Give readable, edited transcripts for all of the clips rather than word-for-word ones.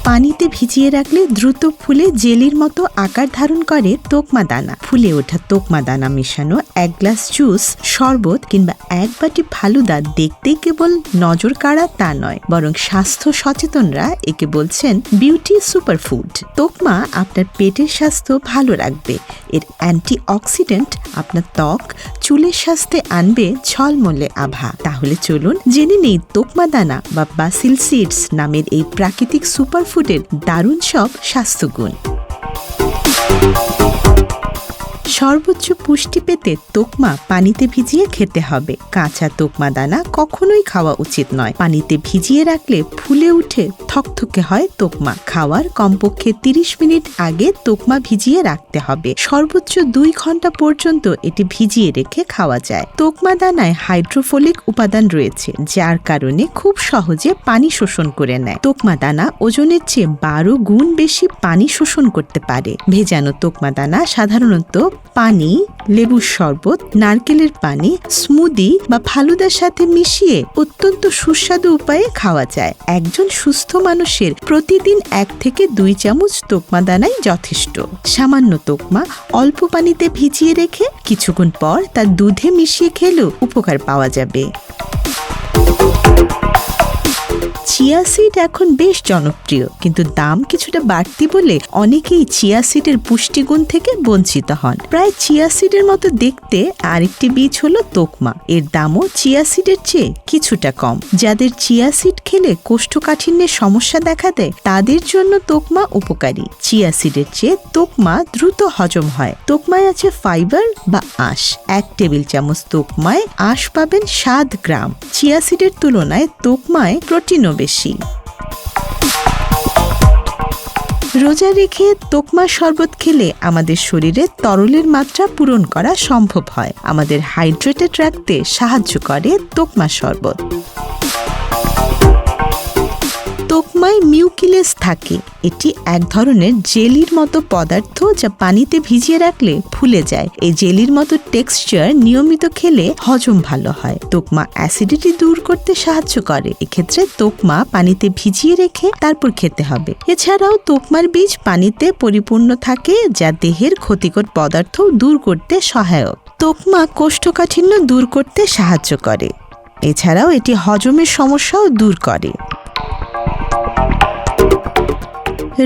পানিতে ভিজিয়ে রাখলে দ্রুত ফুলে জেলির মতো আকার ধারণ করে তোকমা দানা। ফুলে ওঠা তোকমা দানা মেশানো 1 গ্লাস জুস, শরবত কিংবা 1 বাটি ফালুদা দেখতেই কেবল নজর কাড়া তা নয়, বরং স্বাস্থ্য সচেতনরা একে বলছেন বিউটি সুপারফুড। তোকমা আপনার পেটের স্বাস্থ্য ভালো রাখবে। এর অ্যান্টিঅক্সিডেন্ট আপনার ত্বক, চুলের স্বাস্থ্যে আনবে ঝলমলে আভা। তাহলে চলুন জেনে নেই তোকমা দানা বা বাসিল সিডস নামের এই প্রাকৃতিক সুপারফুডের দারুণ সব স্বাস্থ্যগুণ। সর্বোচ্চ পুষ্টি পেতে তোকমা পানিতে ভিজিয়ে খেতে হবে। কাঁচা তোকমা দানা কখনোই খাওয়া উচিত নয়। পানিতে ভিজিয়ে রাখলে ফুলে উঠে থকথকে হয় তোকমা। খাওয়ার কমপক্ষে 30 মিনিট আগে তোকমা ভিজিয়ে রাখতে হবে। সর্বোচ্চ 2 ঘন্টা পর্যন্ত এটি ভিজিয়ে রেখে খাওয়া যায়। তোকমা দানায় হাইড্রোফোলিক উপাদান রয়েছে, যার কারণে খুব সহজে পানি শোষণ করে নেয়। তোকমা দানা ওজনের চেয়ে 12 গুণ বেশি পানি শোষণ করতে পারে। ভেজানো তোকমা দানা সাধারণত পানি, লেবুর শরবত, নারকেলের পানি, স্মুদি বা ফালুদার সাথে মিশিয়ে অত্যন্ত সুস্বাদু উপায়ে খাওয়া যায়। একজন সুস্থ মানুষের প্রতিদিন 1 থেকে 2 চামচ তোকমা দানাই যথেষ্ট। সামান্য তোকমা অল্প পানিতে ভিজিয়ে রেখে কিছুক্ষণ পর তা দুধে মিশিয়ে খেলেও উপকার পাওয়া যাবে। চিয়া সিড এখন বেশ জনপ্রিয়, কিন্তু দাম কিছুটা বাড়তি বলে অনেকেই চিয়া সিডের পুষ্টিগুণ থেকে বঞ্চিত হন। প্রায় চিয়া সিডের মতো দেখতে আরেকটি বীজ হলো তোকমা। এর দামও চিয়া সিডের চেয়ে কিছুটা কম। যাদের চিয়া সিড খেলে কোষ্ঠকাঠিন্যের সমস্যা দেখা দেয় তাদের জন্য তোকমা উপকারী। চিয়া সিডের চেয়ে তোকমা দ্রুত হজম হয়। তোকমায় আছে ফাইবার বা আঁশ। 1 টেবিল চামচ তোকমায় আঁশ পাবেন 7 গ্রাম। চিয়া সিডের তুলনায় তোকমায় প্রোটিনও বেশি। রোজা রেখে তোকমা শরবত খেলে আমাদের শরীরে তরলের মাত্রা পূরণ করা সম্ভব হয়। আমাদের হাইড্রেটেড রাখতে সাহায্য করে তোকমা শরবত। তোকমায় মিউকিলেস থাকে। এটি এক ধরনের জেলির মতো পদার্থ যা পানিতে ভিজিয়ে রাখলে ফুলে যায়। এই জেলির মতো টেক্সচার নিয়মিত খেলে হজম ভালো হয়। তোকমা অ্যাসিডিটি দূর করতে সাহায্য করে। এক্ষেত্রে তোকমা পানিতে ভিজিয়ে রেখে তারপর খেতে হবে। এছাড়াও তোকমার বীজ পানিতে পরিপূর্ণ থাকে, যা দেহের ক্ষতিকর পদার্থ দূর করতে সহায়ক। তোকমা কোষ্ঠকাঠিন্য দূর করতে সাহায্য করে। এছাড়াও এটি হজমের সমস্যাও দূর করে।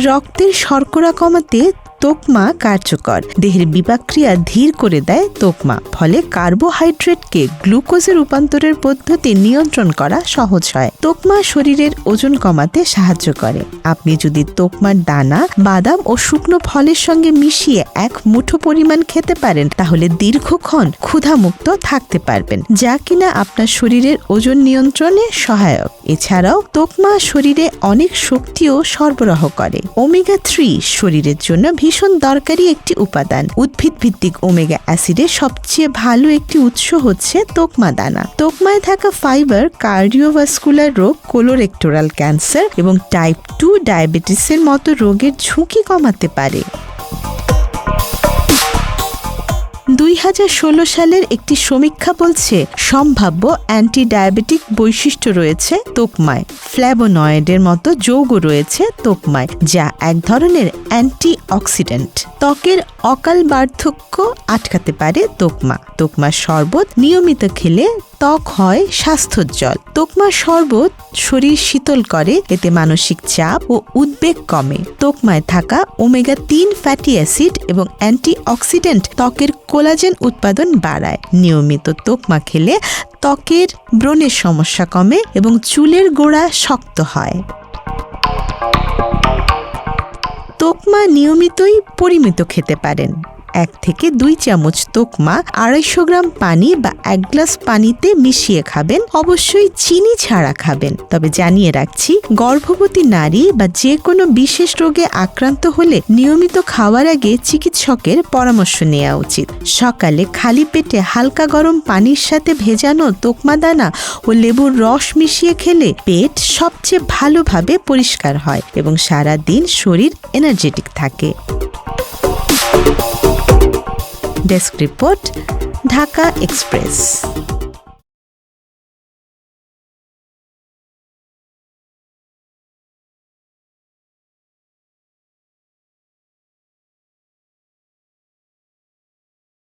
রক্তের শর্করা কমাতে তোকমা কার্যকর। দেহের বিপাকক্রিয়া ধীর করে দেয় তোকমা। ফলে কার্বোহাইড্রেটকে গ্লুকোজে রূপান্তরের পদ্ধতি নিয়ন্ত্রণ করা সহজ হয়। তোকমা শরীরের ওজন কমাতে সাহায্য করে। আপনি যদি তোকমার দানা, বাদাম ও শুকনো ফলের সঙ্গে মিশিয়ে 1 মুঠো পরিমাণ খেতে পারেন, তাহলে দীর্ঘক্ষণ ক্ষুধামুক্ত থাকতে পারবেন, যা কিনা আপনার শরীরের ওজন নিয়ন্ত্রণে সহায়ক। এছাড়াও তোকমা শরীরে অনেক শক্তিও সরবরাহ করে। ওমেগা 3 শরীরের জন্য ভীষণ দরকারি একটি উপাদান। উদ্ভিদ ভিত্তিক ওমেগা অ্যাসিডের সবচেয়ে ভালো একটি উৎস হচ্ছে তোকমা দানা। তোকমায় থাকা ফাইবার কার্ডিওভাস্কুলার রোগ, কোলোরেক্টোরাল ক্যান্সার এবং টাইপ 2 ডায়াবেটিসের মতো রোগের ঝুঁকি কমাতে পারে। 2016 সালের একটি সমীক্ষা বলছে সম্ভাব্য অ্যান্টি ডায়াবেটিক বৈশিষ্ট্য রয়েছে তোকমায়। ফ্ল্যাভোনয়েডের মতো যৌগ রয়েছে তোকমায়, যা এক ধরনের অ্যান্টি অক্সিডেন্ট। ত্বকের অকাল বার্ধক্য আটকাতে পারে তোকমা। তোকমা শরবত নিয়মিত খেলে ত্বক হয় স্বাস্থ্যোজ্জ্বল। তোকমা শরবত শরীর শীতল করে, এতে মানসিক চাপ ও উদ্বেগ কমে। তোকমায় থাকা ওমেগা 3 ফ্যাটি অ্যাসিড এবং অ্যান্টি অক্সিডেন্ট ত্বকের কোলাজেন উৎপাদন বাড়ায়। নিয়মিত তোকমা খেলে ত্বকের ব্রণের সমস্যা কমে এবং চুলের গোড়া শক্ত হয়। তোকমা নিয়মিতই পরিমিত খেতে পারেন। 1 থেকে 2 চামচ তোকমা 250 গ্রাম পানি বা 1 গ্লাস পানিতে মিশিয়ে খাবেন। অবশ্যই চিনি ছাড়া খাবেন। তবে জানিয়ে রাখছি, গর্ভবতী নারী বা যে কোনো বিশেষ রোগে আক্রান্ত হলে নিয়মিত খাওয়ার আগে চিকিৎসকের পরামর্শ নেওয়া উচিত। সকালে খালি পেটে হালকা গরম পানির সাথে ভেজানো তোকমা দানা ও লেবুর রস মিশিয়ে খেলে পেট সবচেয়ে ভালোভাবে পরিষ্কার হয় এবং সারা দিন শরীর এনার্জেটিক থাকে। Desk report, Dhaka express.